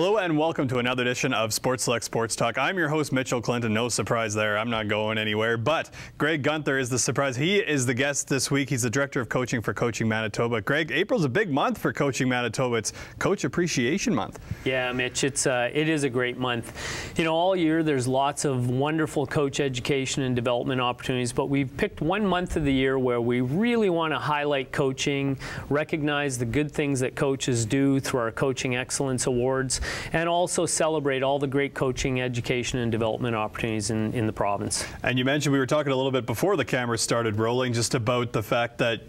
Hello and welcome to another edition of Sports Select Sports Talk. I'm your host, Mitchell Clinton. No surprise there. I'm not going anywhere. But Greg Gunther is the surprise. He is the guest this week. He's the Director of Coaching for Coaching Manitoba. Greg, April's a big month for Coaching Manitoba. It's Coach Appreciation Month. Yeah, Mitch, it is a great month. You know, all year there's lots of wonderful coach education and development opportunities, but we've picked one month of the year where we really want to highlight coaching, recognize the good things that coaches do through our Coaching Excellence Awards, and also celebrate all the great coaching, education, and development opportunities in the province. And you mentioned, we were talking a little bit before the camera started rolling, just about the fact that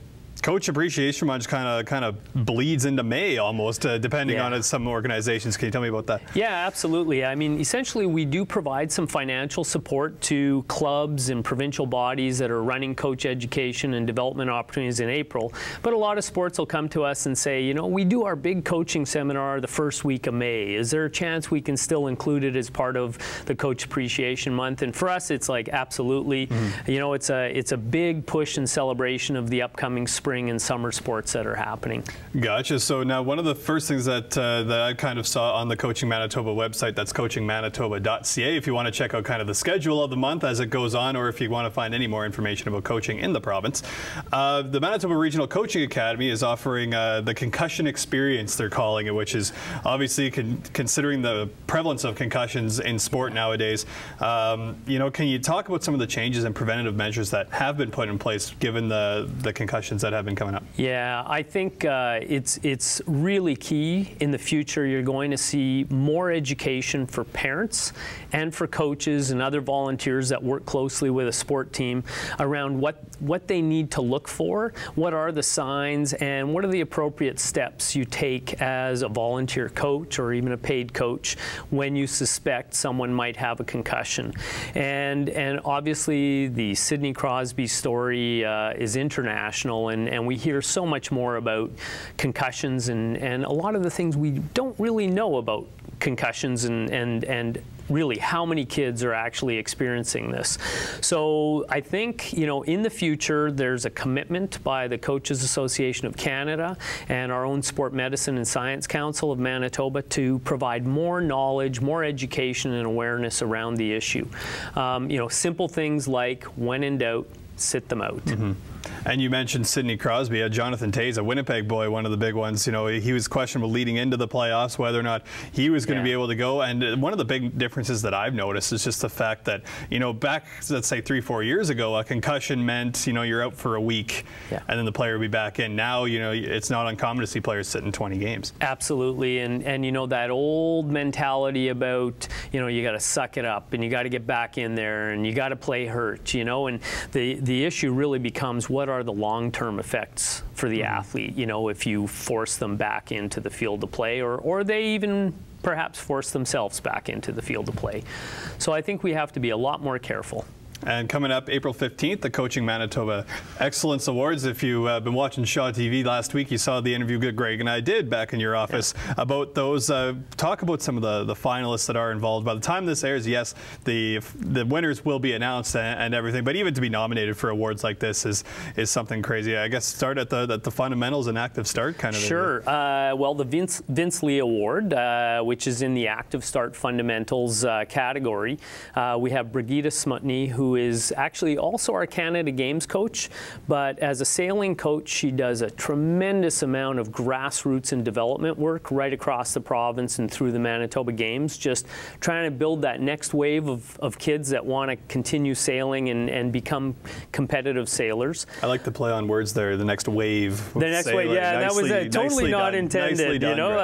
Coach Appreciation Month kind of bleeds into May almost, depending on some organizations. Can you tell me about that? Yeah, absolutely. I mean, essentially, we do provide some financial support to clubs and provincial bodies that are running coach education and development opportunities in April. But a lot of sports will come to us and say, you know, we do our big coaching seminar the first week of May. Is there a chance we can still include it as part of the Coach Appreciation Month? And for us, it's like absolutely. You know, it's a big push and celebration of the upcoming spring and summer sports that are happening. Gotcha. So now one of the first things that I kind of saw on the Coaching Manitoba website, that's coachingmanitoba.ca, if you want to check out kind of the schedule of the month as it goes on, or if you want to find any more information about coaching in the province. The Manitoba Regional Coaching Academy is offering the concussion experience, they're calling it, which is obviously considering the prevalence of concussions in sport nowadays. You know, can you talk about some of the changes and preventative measures that have been put in place given the concussions that have been coming up? Yeah, I think it's really key in the future. You're going to see more education for parents and for coaches and other volunteers that work closely with a sport team around what they need to look for, what are the signs, and what are the appropriate steps you take as a volunteer coach or even a paid coach when you suspect someone might have a concussion. And obviously the Sidney Crosby story is international, and we hear so much more about concussions and a lot of the things we don't really know about concussions and really how many kids are actually experiencing this. So I think, you know, in the future there's a commitment by the Coaches Association of Canada and our own Sport Medicine and Science Council of Manitoba to provide more knowledge, more education and awareness around the issue. You know, simple things like, when in doubt, sit them out. And you mentioned Sidney Crosby, Jonathan Toews, a Winnipeg boy, one of the big ones. You know, he was questionable leading into the playoffs whether or not he was going to be able to go. And one of the big differences that I've noticed is just the fact that, you know, back, let's say 3-4 years ago, a concussion meant, you know, you're out for a week and then the player will be back in. Now, you know, it's not uncommon to see players sit in 20 games. Absolutely. And you know, that old mentality about, you know, you got to suck it up and you got to get back in there and you got to play hurt, you know, and the issue really becomes, what are the long-term effects for the athlete, you know, if you force them back into the field to play, or they even perhaps force themselves back into the field to play. So I think we have to be a lot more careful. And coming up April 15th, the Coaching Manitoba Excellence Awards. If you've been watching Shaw TV last week, you saw the interview that Greg and I did back in your office about those. Talk about some of the finalists that are involved. By the time this airs, yes, the winners will be announced and everything, but even to be nominated for awards like this is something crazy. I guess start at the fundamentals and active start kind of. Sure. Well, the Vince Lee Award, which is in the active start fundamentals category, we have Brigitte Smutny, who is actually also our Canada Games coach, but as a sailing coach, she does a tremendous amount of grassroots and development work right across the province and through the Manitoba Games, just trying to build that next wave of kids that want to continue sailing and become competitive sailors. I like the play on words there, the next wave. The next wave, yeah, that was totally not intended, you know,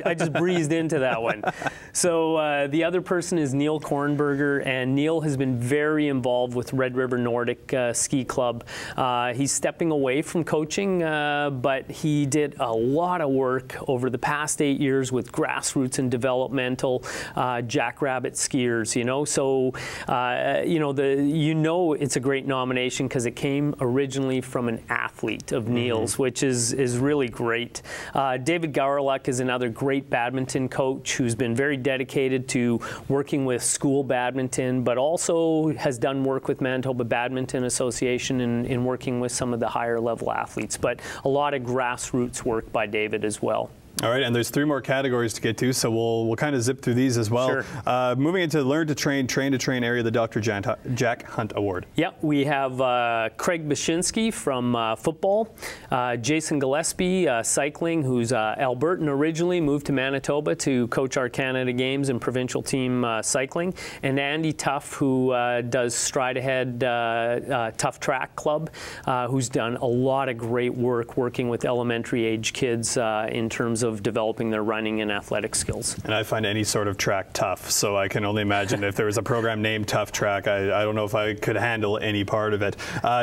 I just breezed into that one. So the other person is Neil Kornberger, and Neil has been very involved with Red River Nordic Ski Club. He's stepping away from coaching, but he did a lot of work over the past 8 years with grassroots and developmental jackrabbit skiers, you know. So, you know it's a great nomination because it came originally from an athlete of Neil's, which is really great. David Gowerluck is another great badminton coach who's been very dedicated to working with school badminton, but also has done work with Manitoba Badminton Association in working with some of the higher level athletes, but a lot of grassroots work by David as well. All right, and there's 3 more categories to get to, so we'll kind of zip through these as well. Sure. Moving into Learn to Train, Train to Train area, the Dr. Jack Hunt Award. Yeah, we have Craig Bashinsky from football, Jason Gillespie, cycling, who's Albertan originally, moved to Manitoba to coach our Canada Games and provincial team cycling, and Andy Tuff, who does Stride Ahead Tough Track Club, who's done a lot of great work working with elementary age kids in terms of developing their running and athletic skills. And I find any sort of track tough, so I can only imagine if there was a program named Tough Track, I don't know if I could handle any part of it.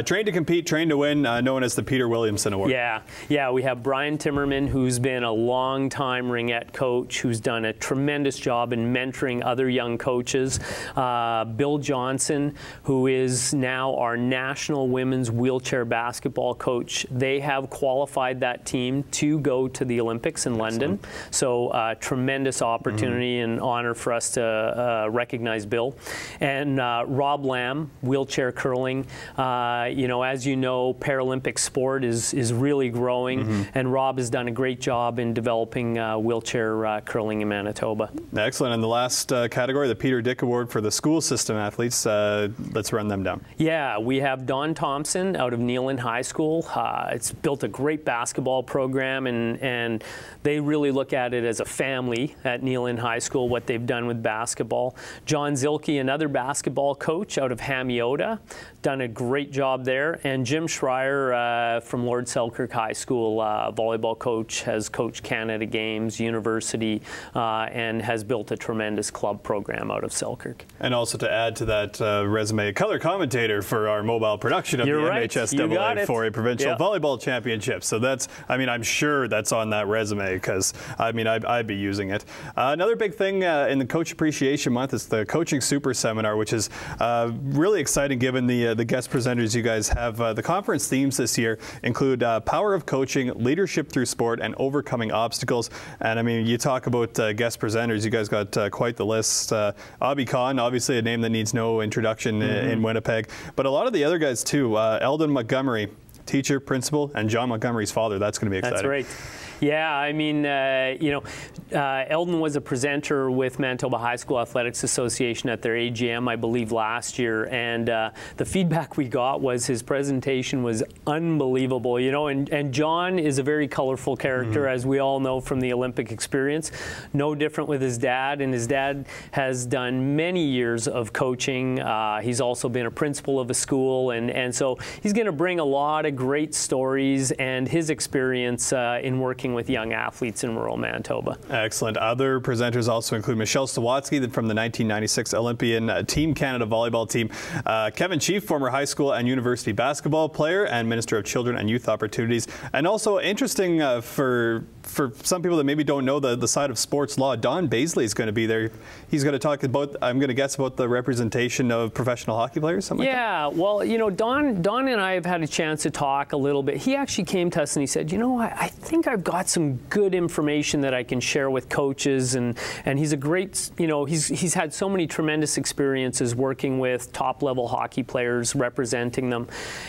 Train to Compete, Train to Win, known as the Peter Williamson Award. Yeah, we have Brian Timmerman, who's been a long-time ringette coach, who's done a tremendous job in mentoring other young coaches. Bill Johnson, who is now our national women's wheelchair basketball coach. They have qualified that team to go to the Olympics in London. So tremendous opportunity and honor for us to recognize Bill. And Rob Lamb, wheelchair curling. As you know, Paralympic sport is really growing, and Rob has done a great job in developing wheelchair curling in Manitoba. Excellent. And the last category, the Peter Dick Award for the school system athletes. Let's run them down. Yeah, we have Don Thompson out of Neelan High School. It's built a great basketball program, and they really look at it as a family at Neelan High School, what they've done with basketball. John Zilke, another basketball coach out of Hamiota, done a great job there. And Jim Schreier from Lord Selkirk High School, volleyball coach, has coached Canada Games, University, and has built a tremendous club program out of Selkirk. And also to add to that resume, color commentator for our mobile production of the MHSAA 4A Provincial Volleyball Championship. So that's, I'm sure that's on that resume, because I'd be using it. Another big thing in the Coach Appreciation Month is the Coaching Super Seminar, which is really exciting given the guest presenters you guys have. The conference themes this year include power of coaching, leadership through sport, and overcoming obstacles. And you talk about guest presenters, you guys got quite the list. Abhi Khan, obviously a name that needs no introduction in Winnipeg, but a lot of the other guys too. Eldon Montgomery, teacher, principal, and John Montgomery's father. That's going to be exciting. That's right. Yeah, Eldon was a presenter with Manitoba High School Athletics Association at their AGM, I believe, last year, and the feedback we got was his presentation was unbelievable, and John is a very colorful character, as we all know from the Olympic experience. No different with his dad, and his dad has done many years of coaching. He's also been a principal of a school, and so he's going to bring a lot of great stories and his experience in working with young athletes in rural Manitoba. Excellent. Other presenters also include Michelle Stawatsky from the 1996 Olympian Team Canada volleyball team, Kevin Chief, former high school and university basketball player and Minister of Children and Youth Opportunities, and also interesting for some people that maybe don't know the side of sports law, Don Baisley is going to be there. He's going to talk about, I'm going to guess, about the representation of professional hockey players, something like that? Well, Don and I have had a chance to talk a little bit. He actually came to us and he said, I think I've got some good information that I can share with coaches, and he's a great, he's had so many tremendous experiences working with top-level hockey players, representing them,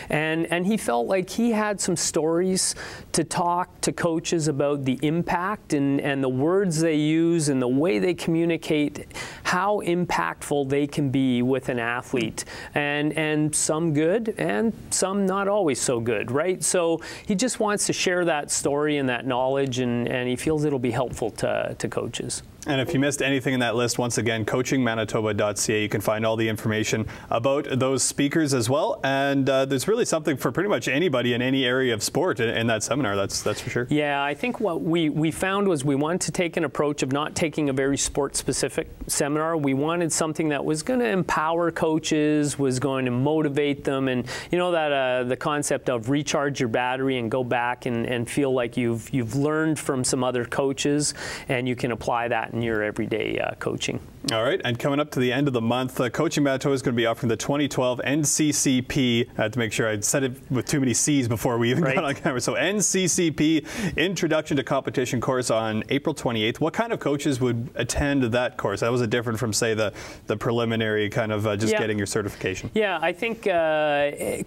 and he felt like he had some stories to talk to coaches about the impact and the words they use and the way they communicate, how impactful they can be with an athlete, and some good and some not always so good, right? So he just wants to share that story and that knowledge, and he feels it'll be helpful to coaches. And if you missed anything in that list, once again, coachingmanitoba.ca, you can find all the information about those speakers as well. And there's really something for pretty much anybody in any area of sport in that seminar, that's for sure. Yeah, I think what we found was we wanted to take an approach of not taking a very sport-specific seminar. We wanted something that was going to empower coaches, was going to motivate them, and that the concept of recharge your battery and go back and feel like you've learned from some other coaches, and you can apply that in your everyday coaching. All right, and coming up to the end of the month, Coaching Manitoba is going to be offering the 2012 NCCP. I had to make sure I'd said it with too many C's before we even got on camera. So NCCP Introduction to Competition course on April 28th. What kind of coaches would attend that course? That was different from, say, the preliminary kind of just getting your certification. Yeah, I think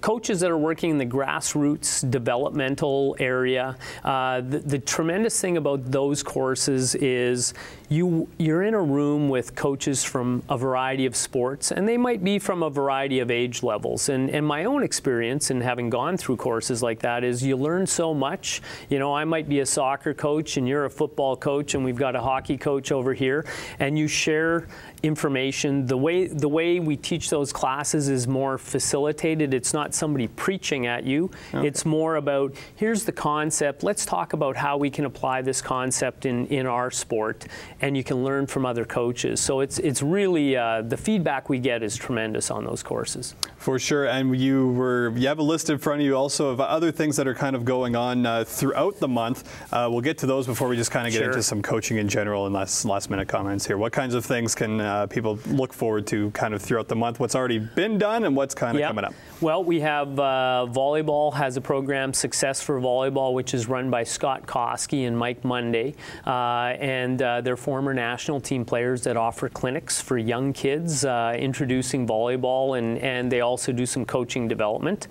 coaches that are working in the grassroots developmental area, the tremendous thing about those courses is you're in a room with coaches from a variety of sports, and they might be from a variety of age levels. And my own experience in having gone through courses like that is you learn so much. You know, I might be a soccer coach and you're a football coach, and we've got a hockey coach over here, and you share information. The way we teach those classes is more facilitated. It's not somebody preaching at you. Okay. It's more about, here's the concept. Let's talk about how we can apply this concept in our sport, and you can learn from other coaches. So it's really, the feedback we get is tremendous on those courses. For sure, and you have a list in front of you also of other things that are kind of going on throughout the month. We'll get to those before we just kind of get into some coaching in general and last minute comments here. What kinds of things can people look forward to kind of throughout the month? What's already been done and what's kind of coming up? Well, we have volleyball has a program, Success for Volleyball, which is run by Scott Koski and Mike Monday, and they're former national team players that offer clinics for young kids introducing volleyball, and they also do some coaching development.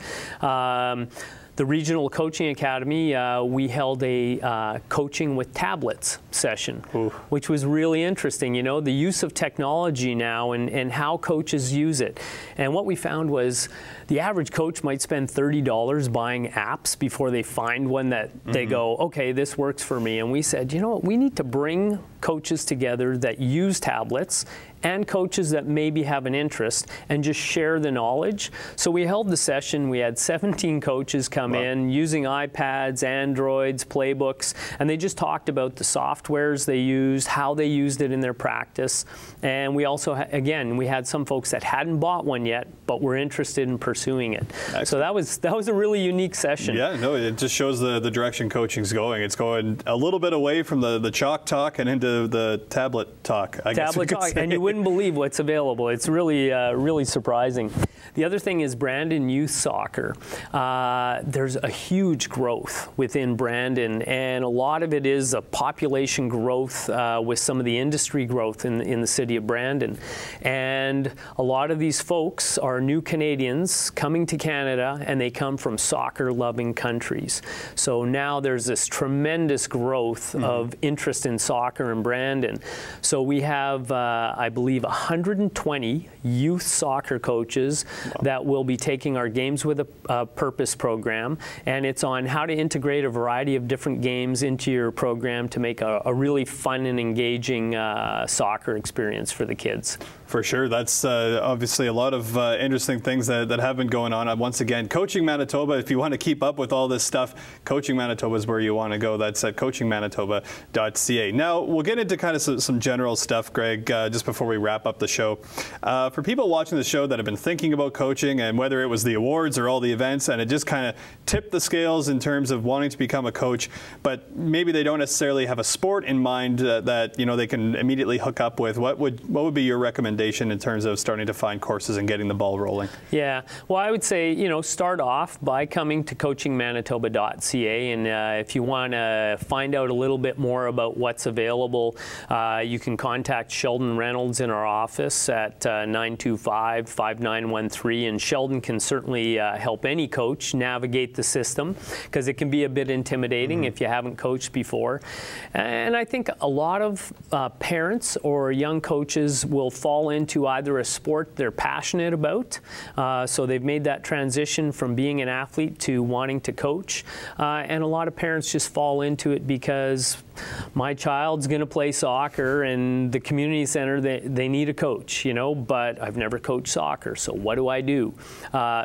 The Regional Coaching Academy, we held a coaching with tablets session, which was really interesting. You know, the use of technology now and how coaches use it. And what we found was the average coach might spend $30 buying apps before they find one that they go, okay, this works for me. And we said, you know what, we need to bring coaches together that use tablets and coaches that maybe have an interest and just share the knowledge. So we held the session. We had 17 coaches come in using iPads, Androids, playbooks, and they just talked about the softwares they used, how they used it in their practice. And we also, again, we had some folks that hadn't bought one yet, but were interested in pursuing it. Excellent. So that was a really unique session. Yeah, no, it just shows the direction coaching's going. It's going a little bit away from the chalk talk and into the tablet talk, I guess you could say. And you wouldn't believe what's available. It's really, really surprising. The other thing is Brandon Youth Soccer. There's a huge growth within Brandon, and a lot of it is a population growth with some of the industry growth in the city of Brandon. And a lot of these folks are new Canadians coming to Canada, and they come from soccer-loving countries. So now there's this tremendous growth of interest in soccer in Brandon. So we have, I believe, 120 youth soccer coaches that will be taking our Games with a Purpose program, and it's on how to integrate a variety of different games into your program to make a really fun and engaging soccer experience for the kids. For sure. That's obviously a lot of interesting things that have been going on. Once again, Coaching Manitoba, if you want to keep up with all this stuff, Coaching Manitoba is where you want to go. That's at coachingmanitoba.ca. Now, we'll get into kind of some general stuff, Greg, just before we wrap up the show. For people watching the show that have been thinking about coaching, and whether it was the awards or all the events, and it just kind of tipped the scales in terms of wanting to become a coach, but maybe they don't necessarily have a sport in mind that you know they can immediately hook up with, what would be your recommendation in terms of starting to find courses and getting the ball rolling? Yeah, well, I would say, you know, start off by coming to coachingmanitoba.ca, and if you want to find out a little bit more about what's available, you can contact Sheldon Reynolds in our office at 925-5913, and Sheldon can certainly help any coach navigate the system, because it can be a bit intimidating if you haven't coached before. And I think a lot of parents or young coaches will fall into either a sport they're passionate about, so they've made that transition from being an athlete to wanting to coach, and a lot of parents just fall into it because my child's going to play soccer and the community center, they need a coach, you know, but I've never coached soccer, so what do I do?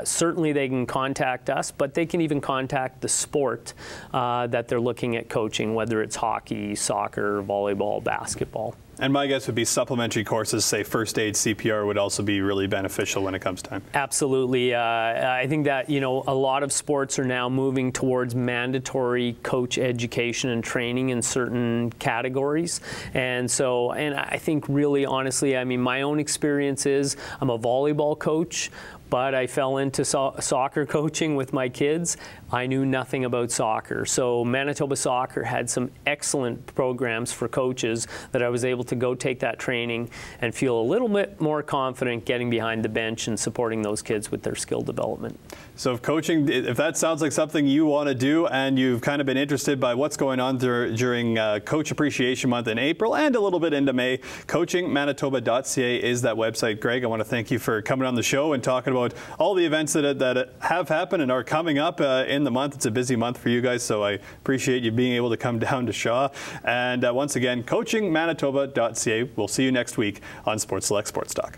Certainly they can contact us, but they can even contact the sport that they're looking at coaching, whether it's hockey, soccer, volleyball, basketball. And my guess would be supplementary courses, say first aid, CPR, would also be really beneficial when it comes time. Absolutely. I think that, you know, a lot of sports are now moving towards mandatory coach education and training in certain categories. And so, and I think really honestly, I mean, my own experience is I'm a volleyball coach, but I fell into soccer coaching with my kids. I knew nothing about soccer. So Manitoba Soccer had some excellent programs for coaches that I was able to go take that training and feel a little bit more confident getting behind the bench and supporting those kids with their skill development. So if coaching, if that sounds like something you want to do and you've kind of been interested by what's going on during Coach Appreciation Month in April and a little bit into May, coachingmanitoba.ca is that website. Greg, I want to thank you for coming on the show and talking about all the events that have happened and are coming up in the month. It's a busy month for you guys, so I appreciate you being able to come down to Shaw. And once again, coachingmanitoba.ca. We'll see you next week on Sports Select Sports Talk.